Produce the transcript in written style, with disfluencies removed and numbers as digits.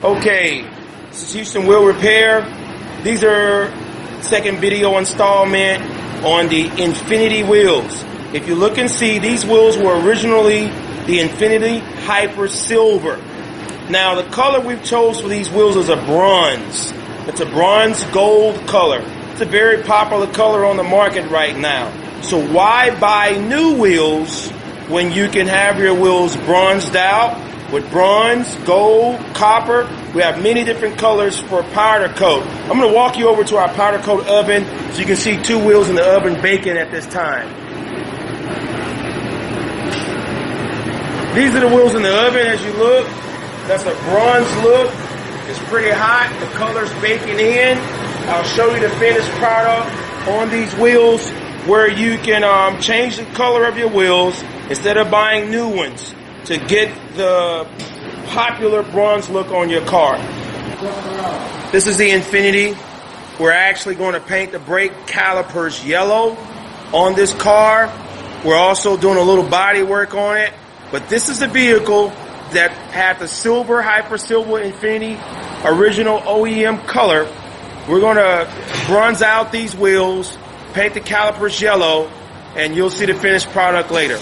Okay, this is Houston Wheel Repair. These are second video installment on the Infinity wheels. If you look and see, these wheels were originally the Infinity Hyper Silver. Now the color we've chose for these wheels is a bronze. It's a bronze gold color. It's a very popular color on the market right now. So why buy new wheels when you can have your wheels bronzed out with bronze, gold, copper? We have many different colors for powder coat. I'm going to walk you over to our powder coat oven so you can see two wheels in the oven baking at this time. These are the wheels in the oven as you look. That's a bronze look. It's pretty hot. The color's baking in. I'll show you the finished product on these wheels where you can change the color of your wheels instead of buying new ones to get the popular bronze look on your car. This is the Infinity. We're actually going to paint the brake calipers yellow on this car. We're also doing a little body work on it. But this is the vehicle that had the silver, hyper silver Infinity original OEM color. We're going to bronze out these wheels, paint the calipers yellow, and you'll see the finished product later.